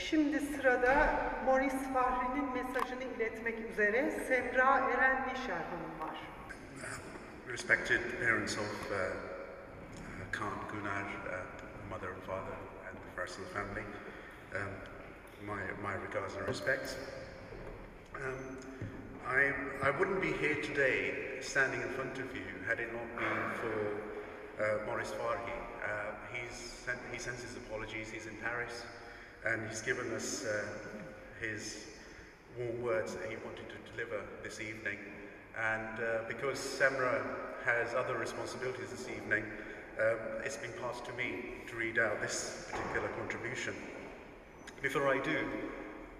Şimdi sırada Moris Fahri'nin mesajını iletmek üzere Semra Eren Nişer Hanım var. Respected parents of KAGAN GUNER, mother and father, and the rest of the family, my regards and respects. I wouldn't be here today, standing in front of you, had it not been for Moris Fahri. He sends his apologies. He's in Paris, and he's given us his warm words that he wanted to deliver this evening. And because Semra has other responsibilities this evening, it's been passed to me to read out this particular contribution. Before I do,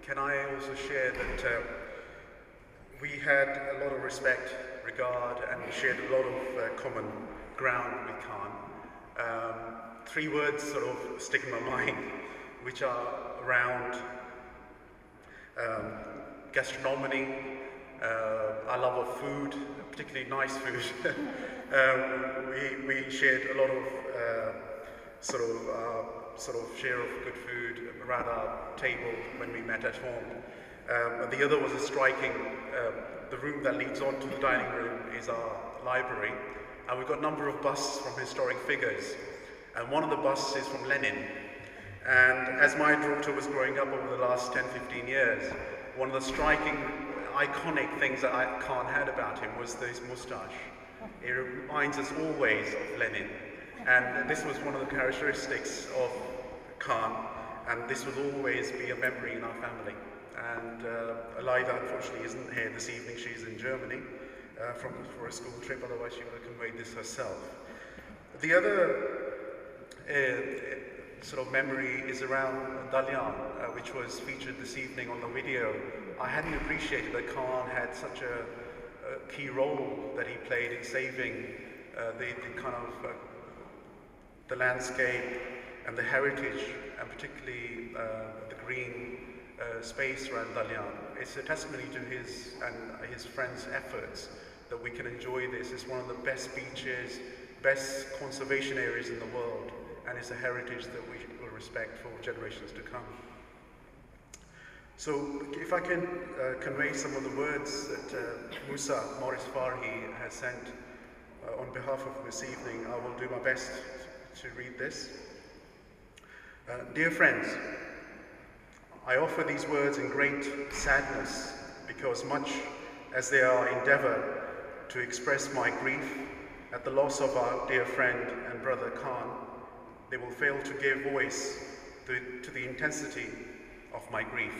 can I also share that we had a lot of respect, regard, and we shared a lot of common ground with Khan. Three words sort of stick in my mind, which are around gastronomy, our love of food, particularly nice food. We shared a lot of sort of share of good food around our table when we met at home. The other was a striking, the room that leads on to the dining room is our library, and we've got a number of busts from historic figures, and one of the busts is from Lenin. And as my daughter was growing up over the last 10-15 years, one of the striking, iconic things that Khan had about him was his moustache. It reminds us always of Lenin, and this was one of the characteristics of Khan, and this will always be a memory in our family. And Alida, unfortunately, isn't here this evening. She's in Germany for a school trip, otherwise she would have conveyed this herself. The other sort of memory is around Dalyan, which was featured this evening on the video. I hadn't appreciated that Khan had such a key role that he played in saving the kind of the landscape and the heritage, and particularly the green space around Dalyan. It's a testimony to his and his friends' efforts that we can enjoy this. It's one of the best beaches, best conservation areas in the world, and it's a heritage that we will respect for generations to come. So if I can convey some of the words that Moris Fahri has sent on behalf of this evening, I will do my best to read this. Dear friends, I offer these words in great sadness, because much as they are endeavor to express my grief at the loss of our dear friend and brother Khan, they will fail to give voice to the intensity of my grief.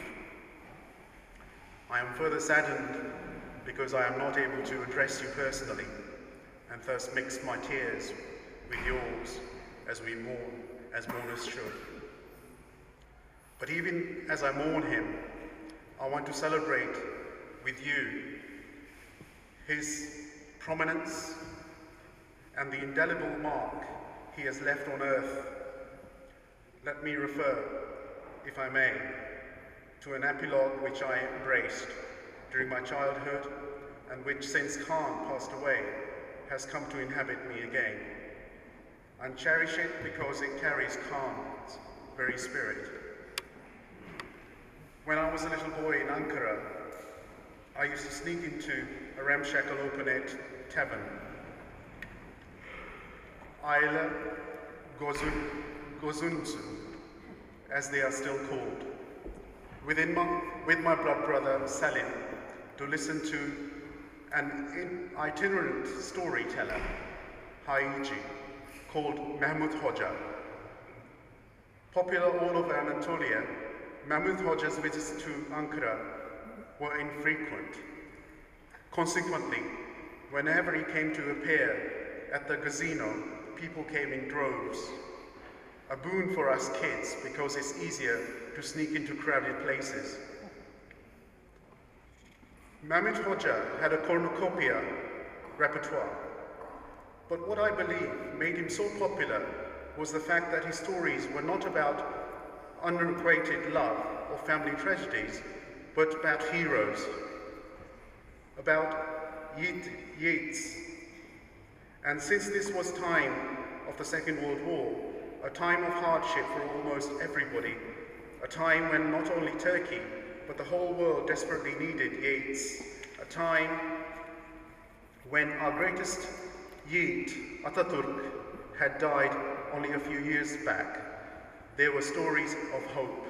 I am further saddened because I am not able to address you personally, and thus mix my tears with yours as we mourn, as mourners should. But even as I mourn him, I want to celebrate with you his prominence and the indelible mark he has left on earth. Let me refer, if I may, to an epilogue which I embraced during my childhood, and which, since Khan passed away, has come to inhabit me again, and cherish it because it carries Khan's very spirit. When I was a little boy in Ankara, I used to sneak into a ramshackle open-air tavern, Aile Gozunzu, as they are still called, with my blood brother Salim, to listen to an itinerant storyteller, Haiji, called Mahmud Hoja. Popular all over Anatolia, Mahmud Hoja's visits to Ankara were infrequent. Consequently, whenever he came to appear at the casino, people came in droves. A boon for us kids, because it's easier to sneak into crowded places. Mahmud Hoja had a cornucopia repertoire, but what I believe made him so popular was the fact that his stories were not about unrequited love or family tragedies, but about heroes, about Yeats. And since this was time of the Second World War, a time of hardship for almost everybody, a time when not only Turkey, but the whole world desperately needed Yeats, a time when our greatest Yeat, Ataturk, had died only a few years back. There were stories of hope.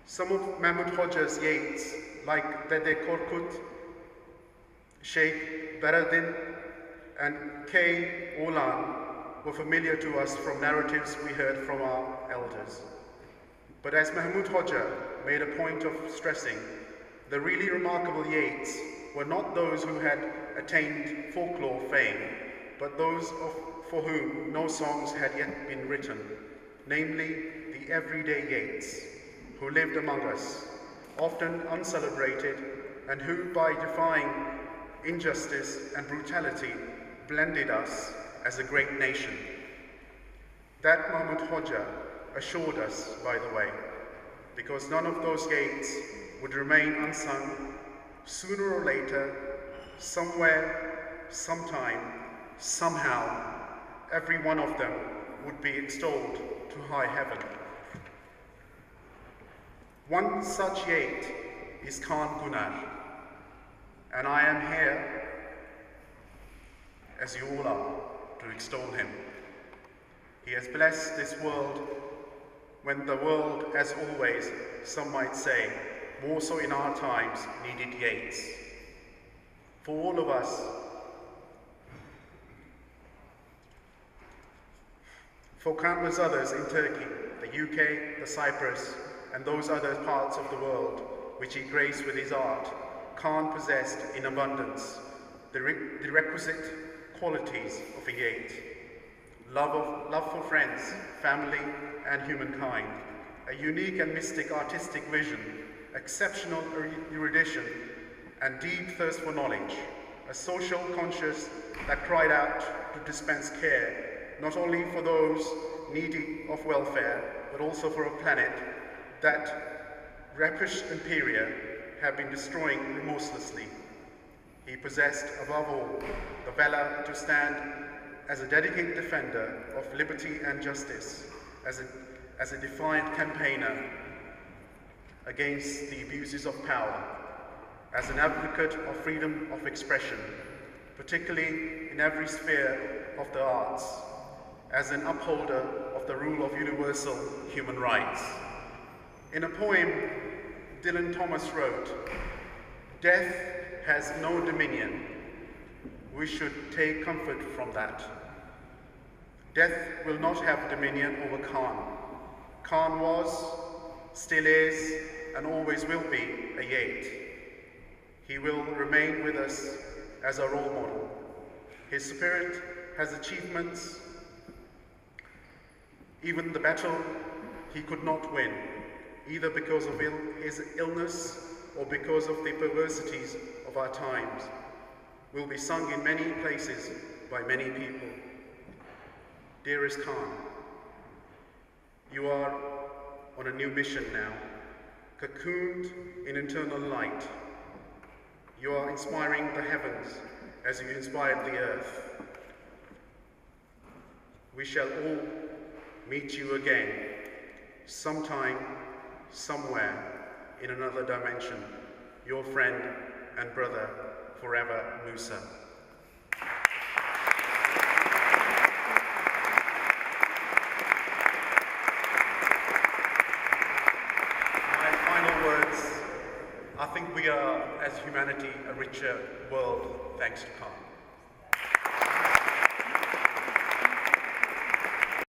Some of Mahmud Hoxha's Yeats, like Dede Korkut, Sheikh Baradin, and K. Olan, were familiar to us from narratives we heard from our elders. But as Mahmud Hoxha made a point of stressing, the really remarkable Yeats were not those who had attained folklore fame, but those for whom no songs had yet been written, namely the everyday Yeats, who lived among us, often uncelebrated, and who, by defying injustice and brutality, blended us as a great nation. That Mahmud Hoxha assured us, by the way, because none of those Yeats would remain unsung. Sooner or later, somewhere, sometime, somehow, every one of them would be extolled to high heaven. One such Yeat is KAGAN GUNER, and I am here, as you all are, to extol him. He has blessed this world when the world, as always, some might say, more so in our times, needed Yeats. For all of us, for countless others in Turkey, the UK, the Cyprus, and those other parts of the world which he graced with his art, KAGAN possessed in abundance the requisite qualities of a Yeat: love for friends, family, and humankind, a unique and mystic artistic vision, exceptional erudition, and deep thirst for knowledge, a social conscience that cried out to dispense care, not only for those needy of welfare, but also for a planet that rapacious imperia have been destroying remorselessly. He possessed, above all, the valor to stand as a dedicated defender of liberty and justice, as a defiant campaigner against the abuses of power, as an advocate of freedom of expression, particularly in every sphere of the arts, as an upholder of the rule of universal human rights. In a poem Dylan Thomas wrote, "Death has no dominion. We should take comfort from that. Death will not have dominion over KAGAN. KAGAN was, still is, and always will be a Yeat. He will remain with us as our role model. His spirit has achievements, even the battle he could not win, either because of his illness or because of the perversities of our times, will be sung in many places by many people. Dearest KAGAN, you are on a new mission now, cocooned in eternal light. You are inspiring the heavens as you inspired the earth. We shall all meet you again, sometime, somewhere, in another dimension. Your friend and brother, forever, Musa." My final words: I think we are, as humanity, a richer world thanks to KAGAN.